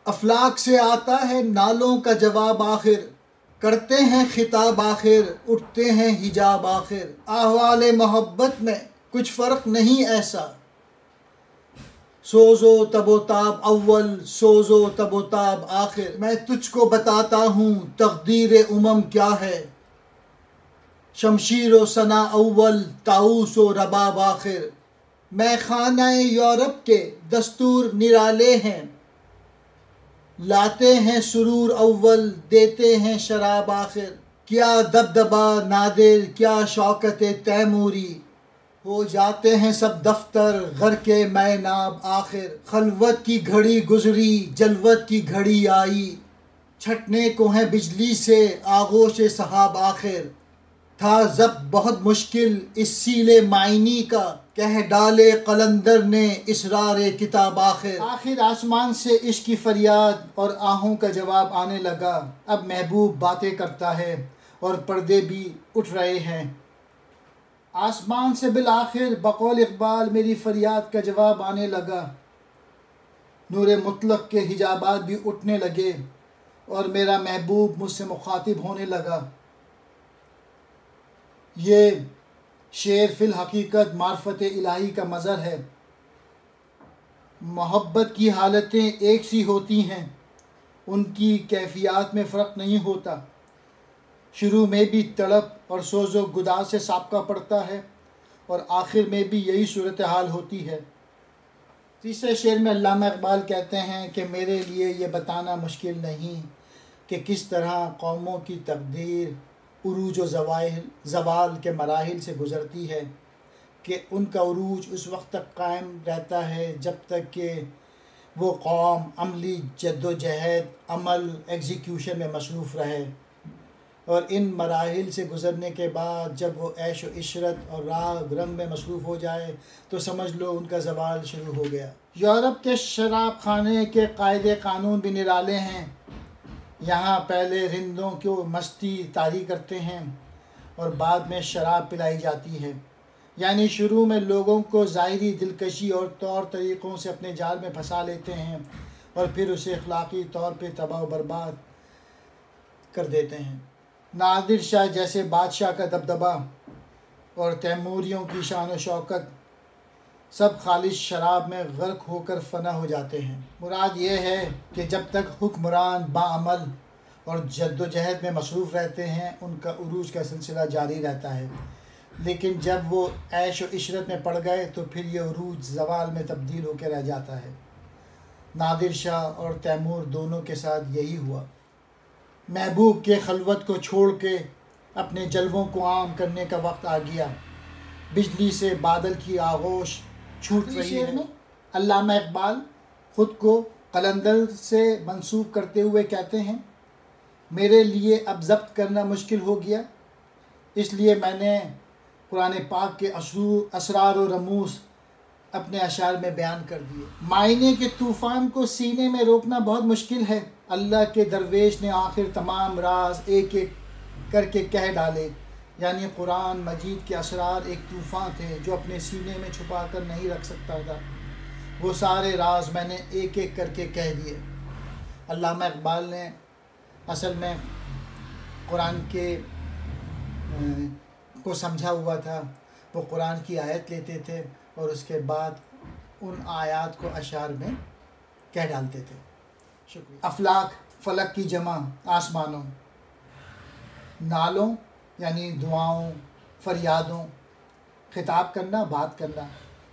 افلاک سے آتا ہے نالوں کا جواب آخر، کرتے ہیں خطاب آخر، اٹھتے ہیں حجاب آخر۔ احوال محبت میں کچھ فرق نہیں ایسا، سوز و تب و تاب اول، سوز و تب و تاب آخر۔ میں تجھ کو بتاتا ہوں تقدیر امم کیا ہے، شمشیر و ثنا اول، طاؤس و رباب آخر۔ میں خانہ یورپ کے دستور نرالے ہیں، لاتے ہیں سرور اول، دیتے ہیں شراب آخر۔ کیا دبدبا نادر، کیا شوکت تیموری، ہو جاتے ہیں سب دفتر غر کے میں ناب آخر۔ خلوت کی گھڑی گزری، جلوت کی گھڑی آئی، چھٹنے کو ہیں بجلی سے آغوش سحاب آخر۔ تھا ضبط بہت مشکل اس سیل معنی کا، کہہ ڈالے قلندر نے اسرار کتاب آخر۔ آخر آسمان سے عشق کی فریاد اور آہوں کا جواب آنے لگا، اب محبوب باتیں کرتا ہے اور پردے بھی اٹھ رہے ہیں۔ آسمان سے بالآخر بقول اقبال میری فریاد کا جواب آنے لگا، نور مطلق کے حجابات بھی اٹھنے لگے اور میرا محبوب مجھ سے مخاطب ہونے لگا۔ یہ شعر فی الحقیقت معرفت الہی کا مظہر ہے۔ محبت کی حالتیں ایک سی ہوتی ہیں، ان کی کیفیات میں فرق نہیں ہوتا۔ شروع میں بھی تڑپ اور سوز و گداز سے سابقہ پڑتا ہے اور آخر میں بھی یہی صورتحال ہوتی ہے۔ تیسرے شعر میں علامہ اقبال کہتے ہیں کہ میرے لیے یہ بتانا مشکل نہیں کہ کس طرح قوموں کی تقدیر عروج و زوال کے مراحل سے گزرتی ہے، کہ ان کا عروج اس وقت تک قائم رہتا ہے جب تک کہ وہ قوم عملی جد و جہد، عمل، ایگزیکیوشن میں مصروف رہے، اور ان مراحل سے گزرنے کے بعد جب وہ عیش و عشرت اور راگ رنگ میں مصروف ہو جائے تو سمجھ لو ان کا زوال شروع ہو گیا۔ یورپ کے شراب خانے کے قاعدے قانون بھی نرالے ہیں۔ یہاں پہلے رندوں کو مستی طاری کرتے ہیں اور بعد میں شراب پلائی جاتی ہے، یعنی شروع میں لوگوں کو ظاہری دلکشی اور طور طریقوں سے اپنے جال میں پھنسا لیتے ہیں اور پھر اسے اخلاقی طور پہ تباہ و برباد کر دیتے ہیں۔ نادر شاہ جیسے بادشاہ کا دبدبہ اور تیموریوں کی شان و شوکت سب خالص شراب میں غرق ہو کر فنا ہو جاتے ہیں۔ مراد یہ ہے کہ جب تک حکمران باعمل اور جد و جہد میں مصروف رہتے ہیں ان کا عروج کا سلسلہ جاری رہتا ہے، لیکن جب وہ عیش و عشرت میں پڑ گئے تو پھر یہ عروج زوال میں تبدیل ہو کے رہ جاتا ہے۔ نادر شاہ اور تیمور دونوں کے ساتھ یہی ہوا۔ محبوب کے خلوت کو چھوڑ کے اپنے جلووں کو عام کرنے کا وقت آ گیا۔ بجلی سے بادل کی آغوش چھوٹ رہی ہے۔ علامہ اقبال خود کو قلندر سے منسوب کرتے ہوئے کہتے ہیں، میرے لیے اب ضبط کرنا مشکل ہو گیا، اس لیے میں نے قرآن پاک کے اسرار و رموز اپنے اشعار میں بیان کر دیے۔ معنی کے طوفان کو سینے میں روکنا بہت مشکل ہے۔ اللہ کے درویش نے آخر تمام راز ایک ایک کر کے کہہ ڈالے، یعنی قرآن مجید کے اسرار ایک طوفان تھے جو اپنے سینے میں چھپا کر نہیں رکھ سکتا تھا، وہ سارے راز میں نے ایک ایک کر کے کہہ دیے۔ علامہ اقبال نے اصل میں قرآن کے کو سمجھا ہوا تھا، وہ قرآن کی آیت لیتے تھے اور اس کے بعد ان آیات کو اشعار میں کہہ ڈالتے تھے۔ شکریہ۔ افلاک فلک کی جمع، آسمانوں، نالوں یعنی دعاؤں، فریادوں، خطاب کرنا، بات کرنا،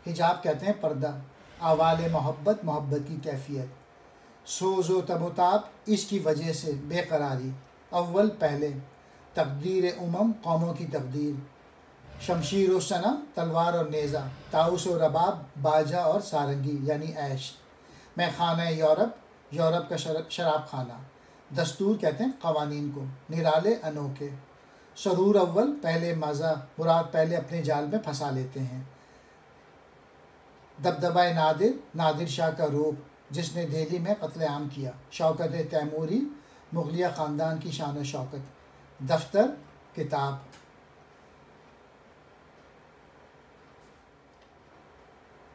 حجاب کہتے ہیں پردہ، احوال محبت، محبت کی کیفیت، سوز و تب و تاب اس کی وجہ سے، بے قراری، اول پہلے، تقدیر امم قوموں کی تقدیر، شمشیر و ثنا تلوار اور نیزہ، طاؤس و رباب باجا اور سارنگی یعنی عیش، میں خانہ یورپ، یورپ کا شراب خانہ، دستور کہتے ہیں قوانین کو، نرالے انوکھے، سرور اول پہلے مزہ، مراد پہلے اپنے جال میں پھنسا لیتے ہیں، دبدبہ نادر، نادر شاہ کا روپ جس نے دہلی میں قتل عام کیا، شوکت تیموری، مغلیہ خاندان کی شان و شوکت، دفتر، کتاب۔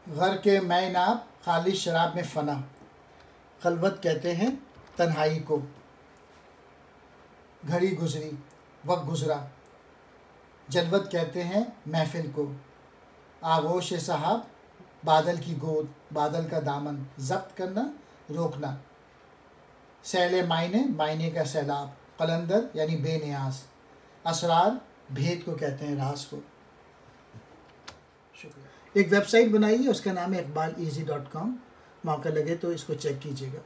غر کے میں ناب، خالص شراب میں فنا، خلوت کہتے ہیں تنہائی کو. گھڑی گزری، وقت گزرا. جلوت کہتے ہیں محفل کو. آغوش صحاب، بادل کی گود، بادل کا دامن، ضبط کرنا، روکنا. سیل معنی، معنی کا سیلاب. قلندر یعنی بے نیاز. اسرار، بھید کو کہتے ہیں، راز کو. شکریہ. ایک ویب سائٹ بنائی ہے، اس کا نام ہے اقبالیزی.com. موقع لگے تو اس کو چیک کیجیے گا.